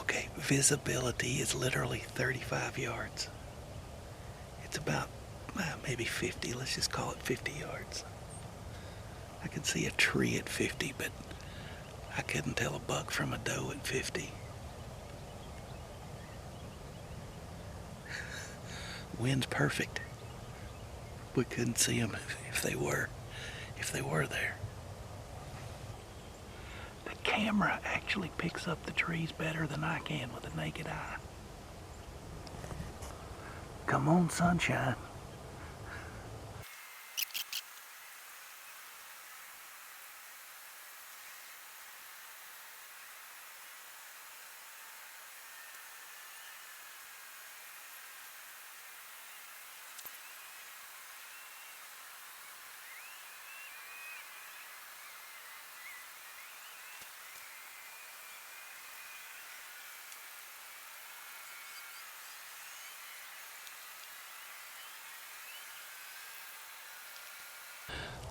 Okay, visibility is literally 35 yards. It's about maybe 50, let's just call it 50 yards. I could see a tree at 50, but I couldn't tell a buck from a doe at 50. Wind's perfect. We couldn't see them if they were there. The camera actually picks up the trees better than I can with the naked eye. Come on, sunshine.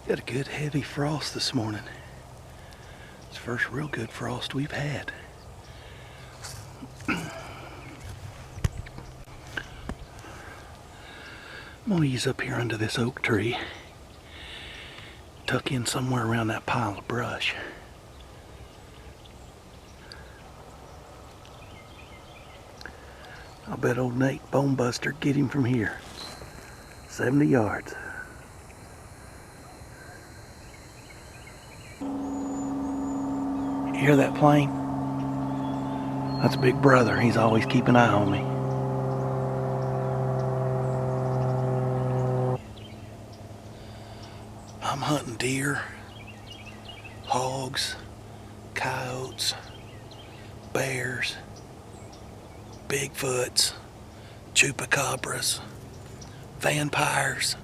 Got a good heavy frost this morning. It's the first real good frost we've had. I'm gonna ease up here under this oak tree, tuck in somewhere around that pile of brush. I'll bet old Nate Bonebuster get him from here. 70 yards. You hear that plane? That's Big Brother. He's always keeping an eye on me. I'm hunting deer, hogs, coyotes, bears, Bigfoots, chupacabras, vampires,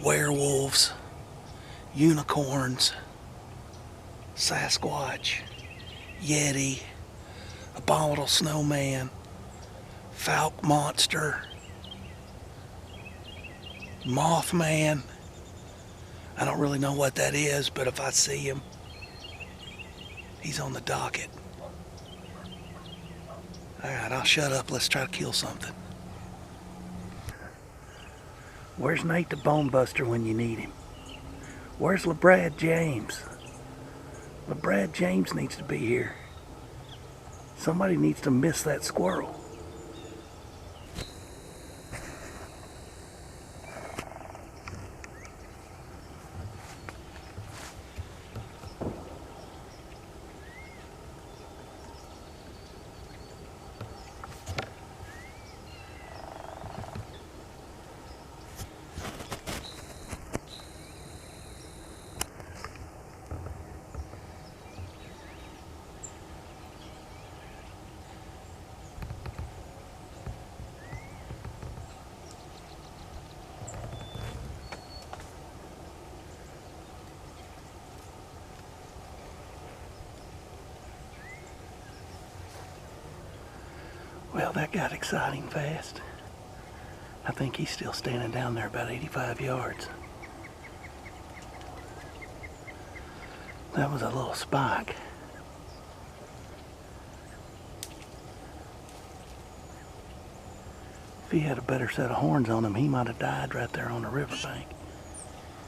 werewolves, unicorns, Sasquatch, Yeti, abominable snowman, Falk monster, Mothman. I don't really know what that is, but if I see him, he's on the docket. Alright, I'll shut up. Let's try to kill something. Where's Nate the Bonebuster when you need him? Where's LaBrad James? LaBrad James needs to be here. Somebody needs to miss that squirrel. Well, that got exciting fast. I think he's still standing down there about 85 yards. That was a little spike. If he had a better set of horns on him, he might have died right there on the riverbank.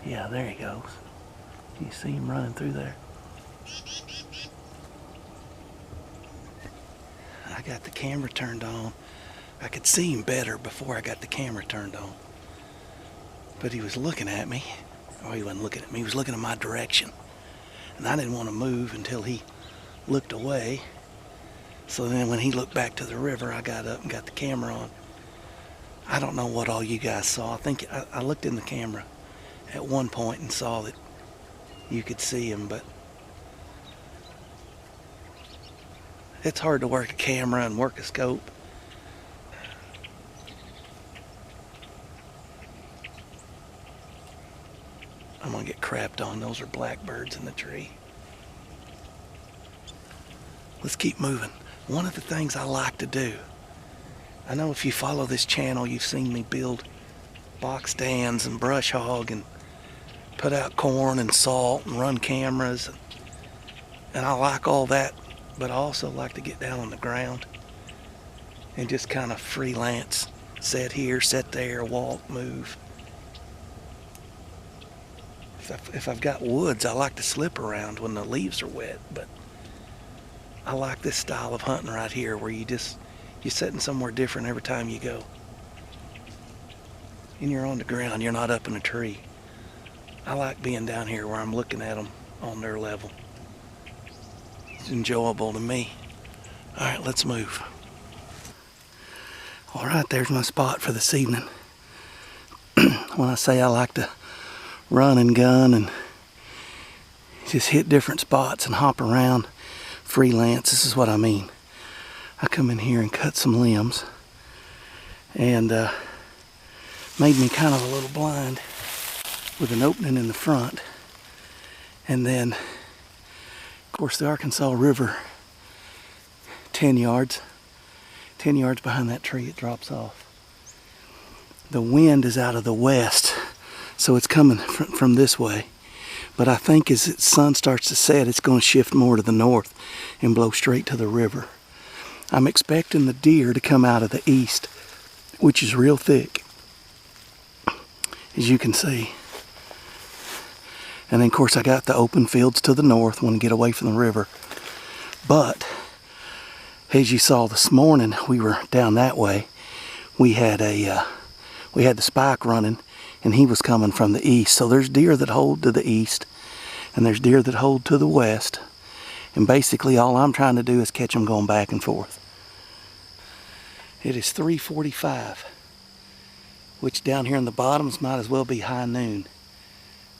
Yeah, there he goes. You see him running through there? I got the camera turned on. I could see him better before I got the camera turned on. But he was looking at me. Or he wasn't looking at me, he was looking in my direction. And I didn't want to move until he looked away. So then when he looked back to the river, I got up and got the camera on. I don't know what all you guys saw. I think I looked in the camera at one point and saw that you could see him, but it's hard to work a camera and work a scope. I'm gonna get crapped on. Those are blackbirds in the tree. Let's keep moving. One of the things I like to do, I know if you follow this channel, you've seen me build box stands and brush hog and put out corn and salt and run cameras. And I like all that but I also like to get down on the ground and just kind of freelance. Sit here, sit there, walk, move. If I've got woods, I like to slip around when the leaves are wet, but I like this style of hunting right here where you're sitting somewhere different every time you go. And you're on the ground, you're not up in a tree. I like being down here where I'm looking at them on their level. It's enjoyable to me. All right, let's move. All right, there's my spot for this evening. When I say I like to run and gun and just hit different spots and hop around, freelance, this is what I mean. I come in here and cut some limbs and made me kind of a little blind with an opening in the front. And then, of course, the Arkansas River, 10 yards behind that tree, it drops off. The wind is out of the west, so it's coming from this way. But I think as the sun starts to set, it's going to shift more to the north and blow straight to the river. I'm expecting the deer to come out of the east, which is real thick, as you can see. And then, of course, I got the open fields to the north, want to get away from the river. But as you saw this morning, we were down that way. We had the spike running, and he was coming from the east. So there's deer that hold to the east, and there's deer that hold to the west. And basically, all I'm trying to do is catch them going back and forth. It is 3:45, which down here in the bottoms might as well be high noon.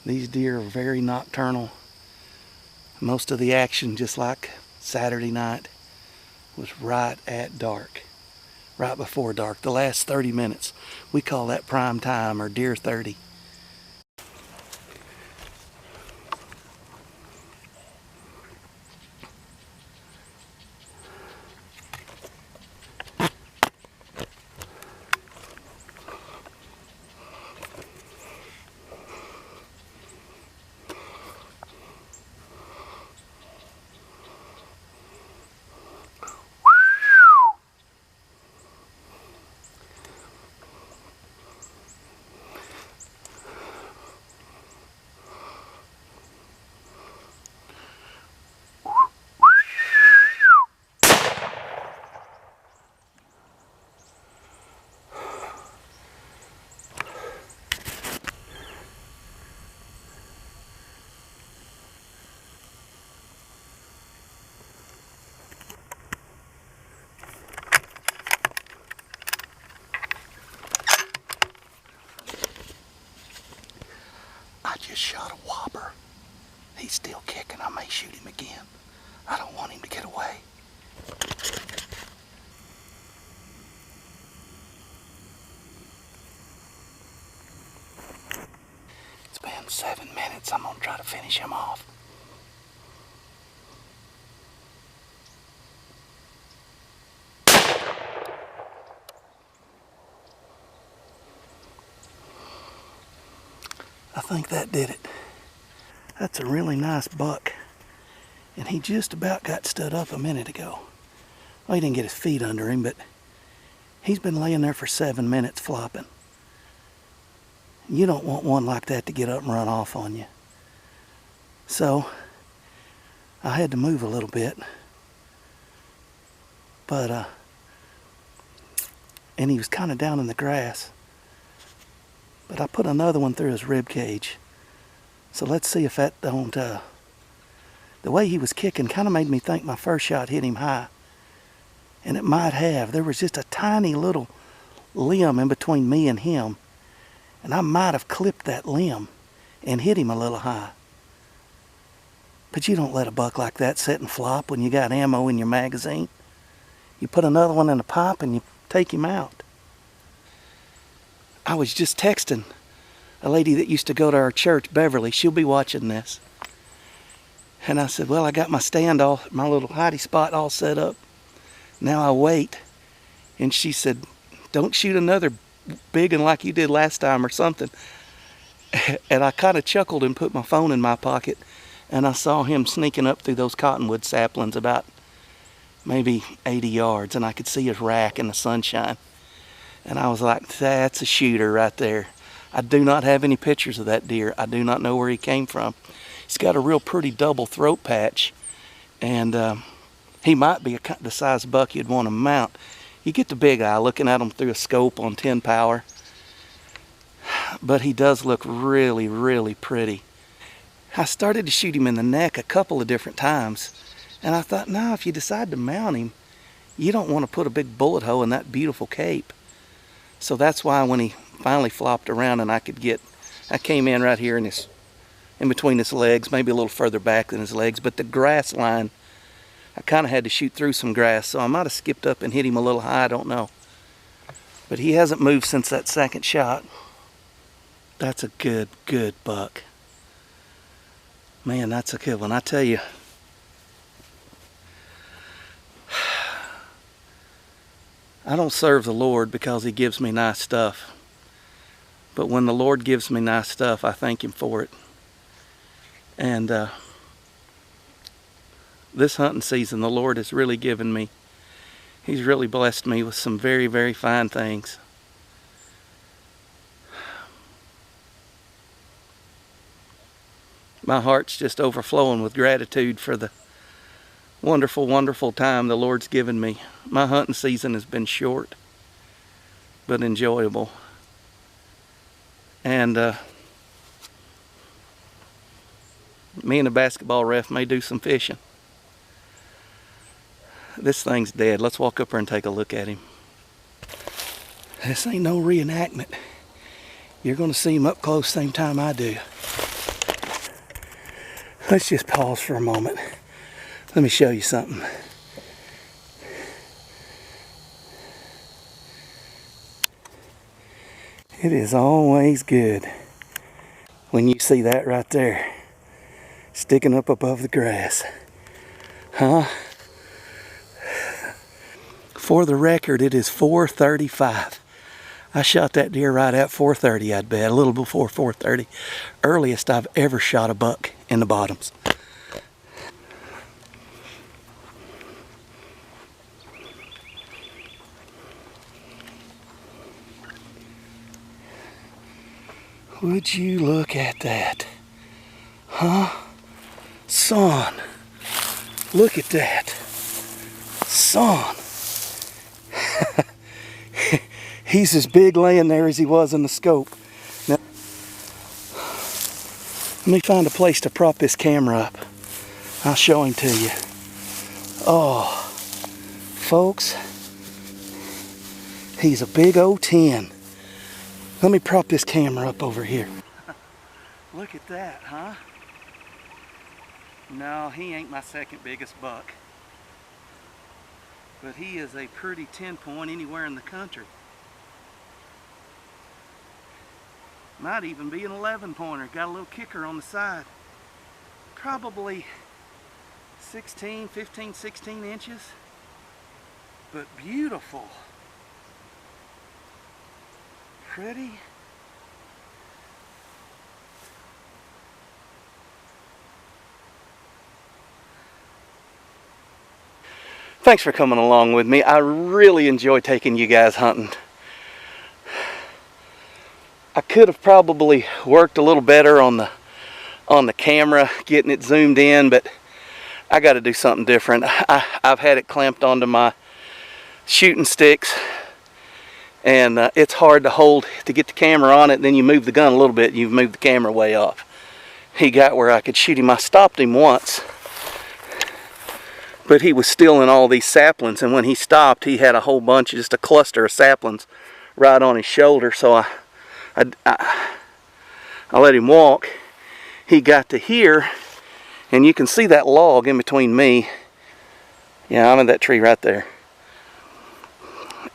These deer are very nocturnal. Most of the action, just like Saturday night, was right at dark, right before dark. The last 30 minutes, we call that prime time, or deer 30. I just shot a whopper. He's still kicking. I may shoot him again. I don't want him to get away. It's been 7 minutes. I'm gonna try to finish him off. I think that did it. That's a really nice buck. And he just about got stood up a minute ago. Well, he didn't get his feet under him, but he's been laying there for 7 minutes flopping. You don't want one like that to get up and run off on you. So I had to move a little bit. But, and he was kind of down in the grass. But I put another one through his rib cage. So let's see if that don't, the way he was kicking kind of made me think my first shot hit him high. And it might have. There was just a tiny little limb in between me and him. And I might have clipped that limb and hit him a little high. But you don't let a buck like that sit and flop when you got ammo in your magazine. You put another one in the pipe and you take him out. I was just texting a lady that used to go to our church, Beverly. She'll be watching this. And I said, well, I got my stand all, my little hidey spot all set up. Now I wait. And she said, don't shoot another big one like you did last time or something. And I kind of chuckled and put my phone in my pocket. And I saw him sneaking up through those cottonwood saplings about maybe 80 yards, and I could see his rack in the sunshine. And I was like, that's a shooter right there. I do not have any pictures of that deer. I do not know where he came from. He's got a real pretty double throat patch, and he might be the size buck you'd want to mount. You get the big eye looking at him through a scope on 10 power, but he does look really, really pretty. I started to shoot him in the neck a couple of different times, and I thought, no, if you decide to mount him, you don't want to put a big bullet hole in that beautiful cape. So that's why when he finally flopped around and I came in right here in between his legs, maybe a little further back than his legs, but the grass line, I kind of had to shoot through some grass, so I might have skipped up and hit him a little high, I don't know. But he hasn't moved since that second shot. That's a good, good buck. Man, that's a good one. I tell you, I don't serve the Lord because he gives me nice stuff. But when the Lord gives me nice stuff, I thank him for it. And this hunting season, the Lord has really given me, he's really blessed me with some very, very fine things. My heart's just overflowing with gratitude for the wonderful, wonderful time the Lord's given me. My hunting season has been short, but enjoyable. And me and the basketball ref may do some fishing. This thing's dead. Let's walk up here and take a look at him. This ain't no reenactment. You're going to see him up close same time I do. Let's just pause for a moment. Let me show you something. It is always good when you see that right there sticking up above the grass. Huh? For the record, it is 4:35. I shot that deer right at 4:30, I'd bet, a little before 4:30. Earliest I've ever shot a buck in the bottoms. Would you look at that? Huh? Son, look at that. Son. He's as big laying there as he was in the scope. Now, let me find a place to prop this camera up. I'll show him to you. Oh, folks, he's a big old 10. Let me prop this camera up over here. Look at that, huh? No, he ain't my second biggest buck. But he is a pretty 10-point anywhere in the country. Might even be an 11-pointer. Got a little kicker on the side. Probably 15, 16 inches. But beautiful. Pretty. Thanks for coming along with me. I really enjoy taking you guys hunting. I could have probably worked a little better on the camera, getting it zoomed in, but I got to do something different. I've had it clamped onto my shooting sticks, and it's hard to hold to get the camera on it. And then you move the gun a little bit, and you've moved the camera way off. He got where I could shoot him. I stopped him once, but he was still in all these saplings, and when he stopped, he had a whole bunch, just a cluster of saplings right on his shoulder. So I let him walk. He got to here, and you can see that log in between me. Yeah, I'm in that tree right there.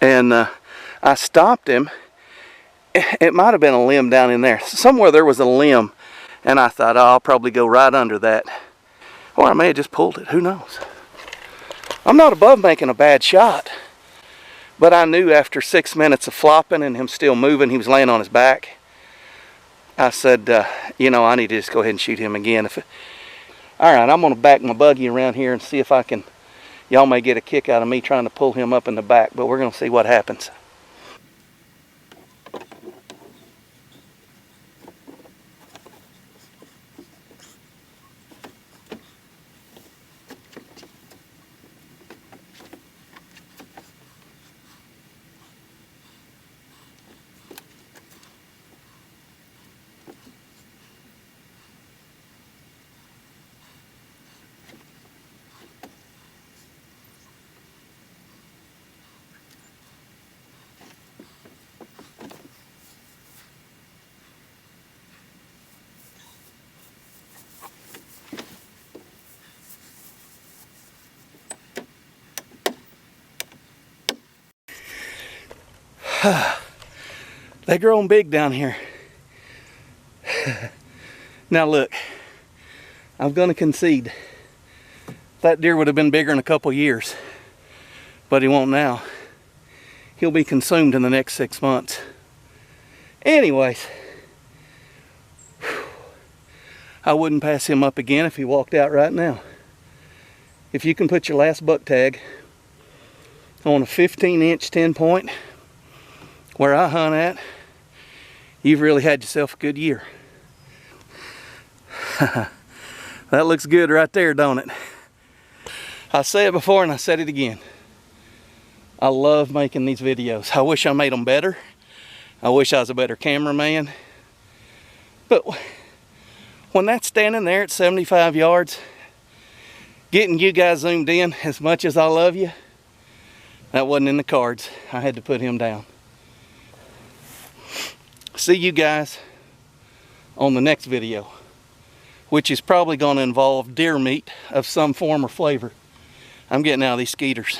And I stopped him. It might have been a limb down in there. Somewhere there was a limb, and I thought, oh, I'll probably go right under that. Or I may have just pulled it. Who knows? I'm not above making a bad shot. But I knew after 6 minutes of flopping and him still moving, he was laying on his back. I said, you know, I need to just go ahead and shoot him again. All right, I'm going to back my buggy around here and see if I can Y'all may get a kick out of me trying to pull him up in the back, but we're going to see what happens. They growing big down here. Now look, I'm gonna concede that deer would have been bigger in a couple years, but he won't now. He'll be consumed in the next 6 months. Anyways, I wouldn't pass him up again if he walked out right now. If you can put your last buck tag on a 15-inch 10-point where I hunt at, you've really had yourself a good year. That looks good right there, don't it? I said it before and I said it again. I love making these videos. I wish I made them better. I wish I was a better cameraman. But when that's standing there at 75 yards, getting you guys zoomed in, as much as I love you, that wasn't in the cards. I had to put him down. See you guys on the next video, which is probably going to involve deer meat of some form or flavor. I'm getting out of these skeeters.